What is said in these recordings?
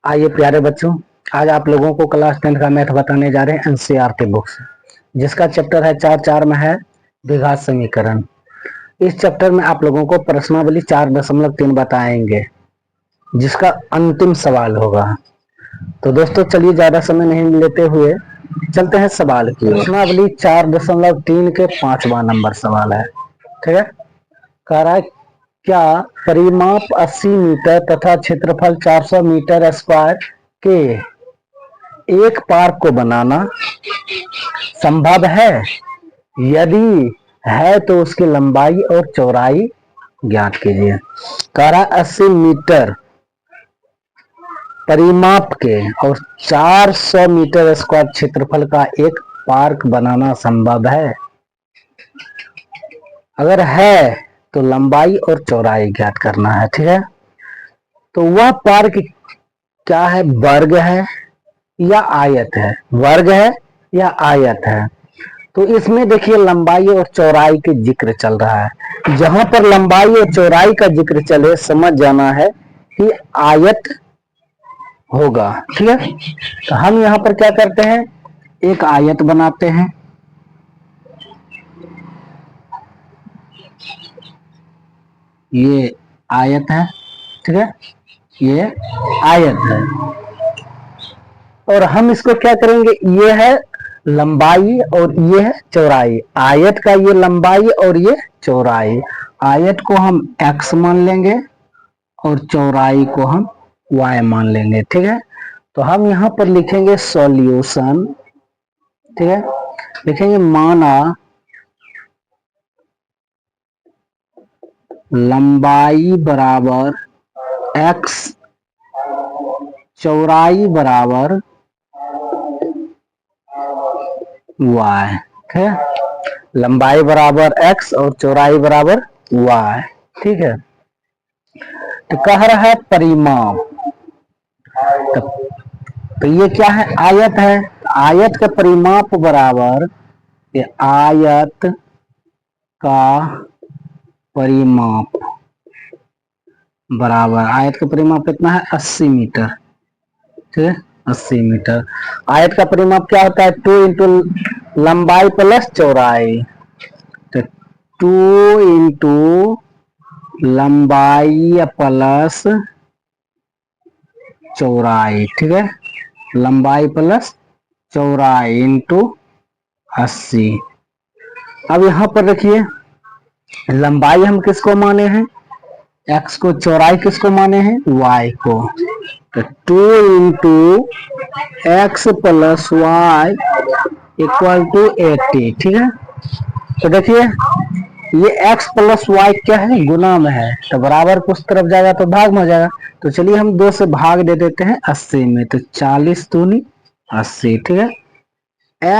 आइए प्यारे बच्चों, आज आप लोगों को क्लास 10 का मैथ बताने जा रहे हैं एनसीईआरटी बुक से, जिसका चैप्टर है 4 में है द्विघात समीकरण। इस चैप्टर में आप लोगों को प्रश्नावली 4.3 बताएंगे, जिसका अंतिम सवाल होगा। तो दोस्तों चलिए ज्यादा समय नहीं लेते हुए चलते हैं सवाल की। प्रश्नावली 4.3 के 5वां नंबर सवाल है। ठीक है, कह रहा है क्या परिमाप 80 मीटर तथा क्षेत्रफल 400 मीटर स्क्वायर के एक पार्क को बनाना संभव है? यदि है तो उसकी लंबाई और चौड़ाई ज्ञात कीजिए। कह रहा 80 मीटर परिमाप के और 400 मीटर स्क्वायर क्षेत्रफल का एक पार्क बनाना संभव है? अगर है तो लंबाई और चौड़ाई ज्ञात करना है। ठीक है, तो वह पार्क क्या है? वर्ग है या आयत है? वर्ग है या आयत है? तो इसमें देखिए लंबाई और चौड़ाई के जिक्र चल रहा है। जहां पर लंबाई और चौड़ाई का जिक्र चले समझ जाना है कि आयत होगा। ठीक है, तो हम यहां पर क्या करते हैं, एक आयत बनाते हैं। ये आयत है। ठीक है, ये आयत है और हम इसको क्या करेंगे, ये है लंबाई और ये है चौड़ाई। आयत का ये लंबाई और ये चौड़ाई। आयत को हम x मान लेंगे और चौड़ाई को हम y मान लेंगे। ठीक है, तो हम यहां पर लिखेंगे सॉल्यूशन। ठीक है, लिखेंगे माना लंबाई बराबर x, चौड़ाई बराबर y। ठीक है, लंबाई बराबर x और चौड़ाई बराबर y। ठीक है, तो कह रहा है परिमाप। तो ये क्या है? आयत है। आयत का परिमाप बराबर, ये आयत का परिमाप बराबर, आयत का परिमाप कितना है? 80 मीटर। ठीक है, 80 मीटर। आयत का परिमाप क्या होता है? 2 इंटू लंबाई प्लस चौड़ाई। तो 2 इंटू लंबाई प्लस चौड़ाई। ठीक है, लंबाई प्लस चौड़ाई इंटू 80। अब यहां पर देखिए लंबाई हम किसको माने हैं? x को। चौड़ाई किसको माने हैं? y को। तो 2 into x plus y equal to 80। ठीक है, तो देखिए ये x प्लस वाई क्या है? गुना में है, तो बराबर कुछ तरफ जाएगा तो भाग में हो जाएगा। तो चलिए हम 2 से भाग दे देते हैं 80 में, तो 40 दूनी 80। ठीक है,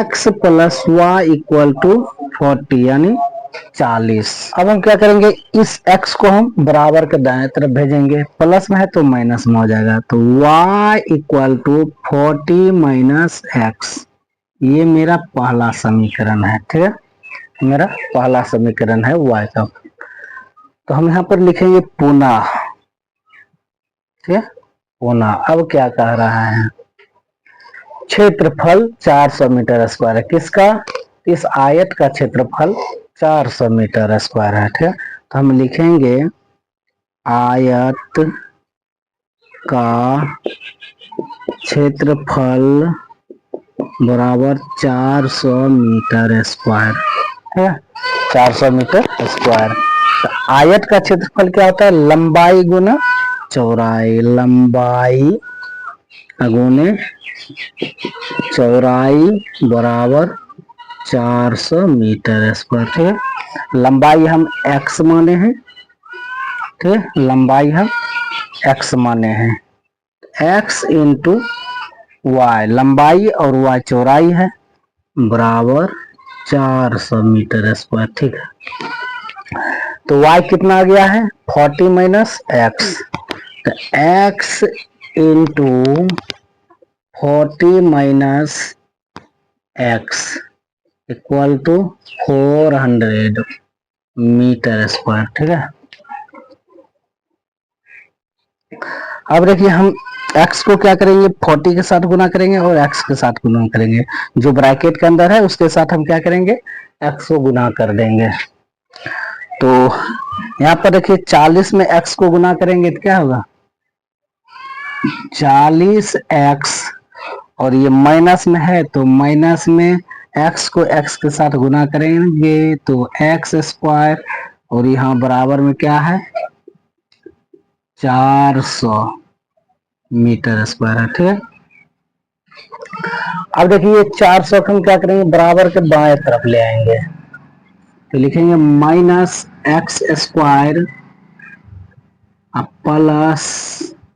x plus y equal to 40 यानी 40। अब हम क्या करेंगे, इस x को हम बराबर के दाएं तरफ भेजेंगे, प्लस में है तो माइनस में हो जाएगा। तो y equal to 40 minus x. ये मेरा पहला समीकरण है। ठीक है, मेरा पहला समीकरण है y का। तो हम यहाँ पर लिखेंगे पुनः। ठीक है, पुनः। अब क्या कह रहा है? क्षेत्रफल 400 मीटर स्क्वायर है। किसका? इस आयत का क्षेत्रफल 400 मीटर स्क्वायर है। ठीक है, तो हम लिखेंगे आयत का क्षेत्रफल बराबर 400 मीटर स्क्वायर है। 400 मीटर स्क्वायर। तो आयत का क्षेत्रफल क्या होता है? लंबाई गुना चौड़ाई। लंबाई गुने चौड़ाई बराबर 400 मीटर स्क्वायर। ठीक है, लंबाई हम x माने हैं। ठीक है, लंबाई हम x माने हैं। x इंटू वाई, लंबाई और y चौड़ाई है, बराबर 400 मीटर स्क्वायर। ठीक है, तो y कितना आ गया है? 40 माइनस एक्स। तो x into 40 minus x equal to 400 metre square. ठीक है, अब देखिए हम x को क्या करेंगे 40 के साथ गुना करेंगे और x के साथ गुना करेंगे, जो ब्रैकेट के अंदर है उसके साथ हम क्या करेंगे x को गुना कर देंगे। तो यहाँ पर देखिए 40 में x को गुना करेंगे तो क्या होगा 40x, और ये माइनस में है तो माइनस में x को x के साथ गुना करेंगे तो x स्क्वायर, और यहाँ बराबर में क्या है 400 मीटर स्क्वायर है। ठीक है, अब देखिए 400 को हम क्या करेंगे बराबर के बाएं तरफ ले आएंगे तो लिखेंगे minus x square plus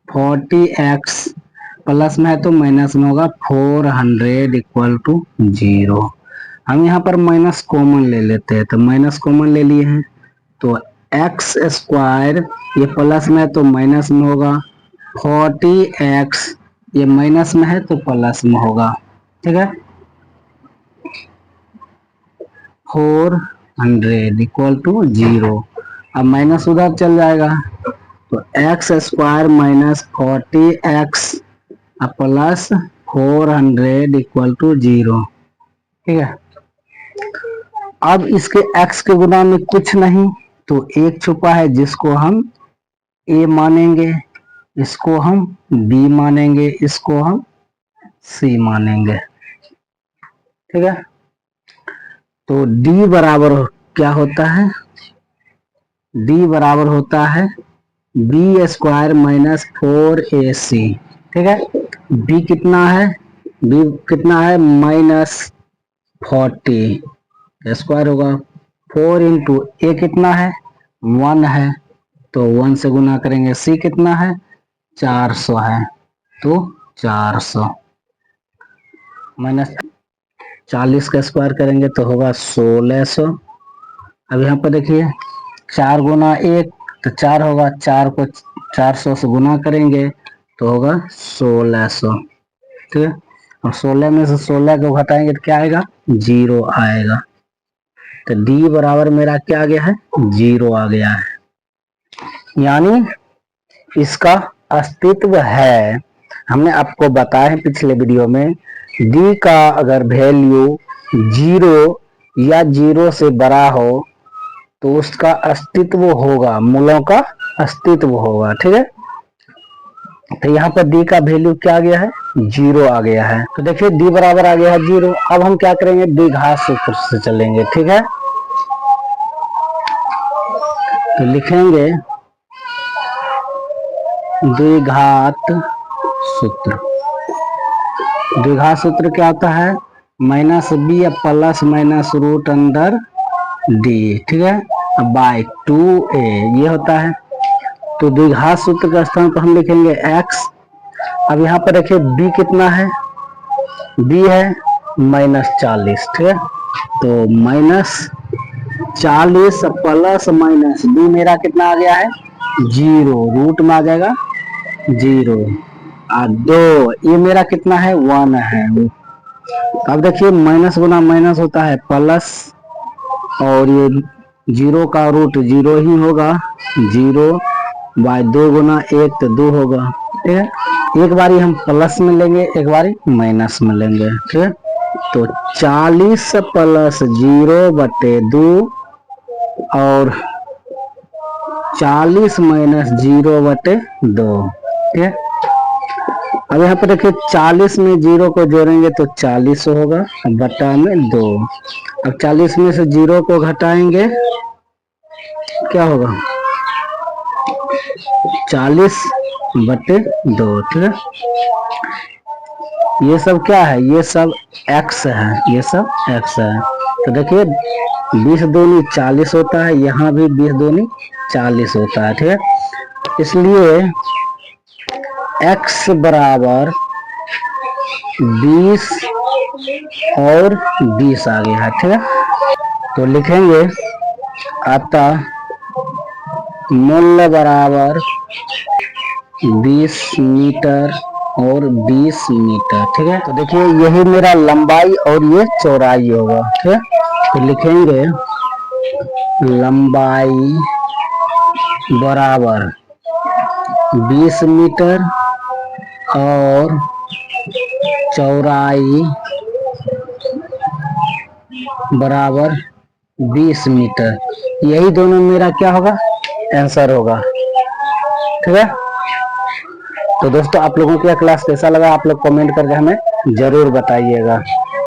40x, plus में है तो माइनस में होगा 400 इक्वल टू 0। हम यहाँ पर माइनस कॉमन ले लेते हैं तो माइनस कॉमन ले लिए हैं तो एक्स स्क्वायर, ये प्लस में है तो माइनस में होगा 40x, ये माइनस में है तो प्लस में होगा। ठीक है, 400 इक्वल टू 0। अब माइनस उधर चल जाएगा तो x square minus 40x plus 400 equal to 0। ठीक है, अब इसके x के गुना में कुछ नहीं तो एक छुपा है जिसको हम a मानेंगे, इसको हम b मानेंगे, इसको हम c मानेंगे। ठीक है, तो d बराबर क्या होता है, d बराबर होता है बी स्क्वायर माइनस 4ac। ठीक है, b कितना है, b कितना है माइनस 40 स्क्वायर होगा 4 इंटू ए कितना है 1 है तो 1 से गुना करेंगे, c कितना है 400 है तो 400 माइनस 40 का स्क्वायर करेंगे तो होगा 1600। अब यहाँ पर देखिए 4 गुना 1 तो 4 होगा, 4 को 400 से गुना करेंगे तो होगा 1600। ठीक है, और 16 में से 16 को घटाएंगे तो क्या आएगा 0 आएगा, तो d बराबर मेरा क्या आ गया है 0 आ गया है, यानी इसका अस्तित्व है। हमने आपको बताया है पिछले वीडियो में d का अगर वैल्यू 0 या 0 से बड़ा हो तो उसका अस्तित्व होगा, मूलों का अस्तित्व होगा। ठीक है, तो यहाँ पर d का वैल्यू क्या आ गया है 0 आ गया है, तो देखिए d बराबर आ गया है 0। अब हम क्या करेंगे द्विघात सूत्र से चलेंगे। ठीक है, तो लिखेंगे द्विघात सूत्र। द्विघात सूत्र क्या होता है minus b plus minus root under D. ठीक है, बाय 2a ये होता है। तो द्विघात सूत्र के स्थान पर हम लिखेंगे x। अब यहाँ पर देखिए b कितना है, b है माइनस 40। ठीक है, तो माइनस 40 प्लस माइनस b मेरा कितना आ गया है 0, रूट में आ जाएगा 0 और 2 ये मेरा कितना है 1 है। अब देखिए माइनस गुना माइनस होता है प्लस, और ये 0 का रूट 0 ही होगा, 0 बाय 2 गुना 1 तो 2 होगा। ठीक है, एक बारी हम प्लस में लेंगे एक बारी माइनस में लेंगे। ठीक है, तो 40 प्लस 0 बटे 2 और 40 माइनस 0 बटे 2। ठीक है, अब यहाँ पर देखिए 40 में 0 को जोड़ेंगे तो 40 होगा बटा में 2। अब 40 में से 0 को घटाएंगे क्या होगा 40 बटे 2। ठीक है, ये सब क्या है ये सब x है, ये सब x है। तो देखिए 20 दूनी 40 होता है, यहाँ भी 20 दूनी 40 होता है। ठीक है, इसलिए x बराबर 20 और 20 आ गया है। ठीक है, तो लिखेंगे अतः मूल्य बराबर 20 मीटर और 20 मीटर। ठीक है, तो देखिए यही मेरा लंबाई और ये चौड़ाई होगा। ठीक है, तो लिखेंगे लंबाई बराबर 20 मीटर और चौड़ाई बराबर 20 मीटर। यही दोनों मेरा क्या होगा, आंसर होगा। ठीक है, तो दोस्तों आप लोगों को यह क्लास कैसा लगा आप लोग कमेंट करके हमें जरूर बताइएगा।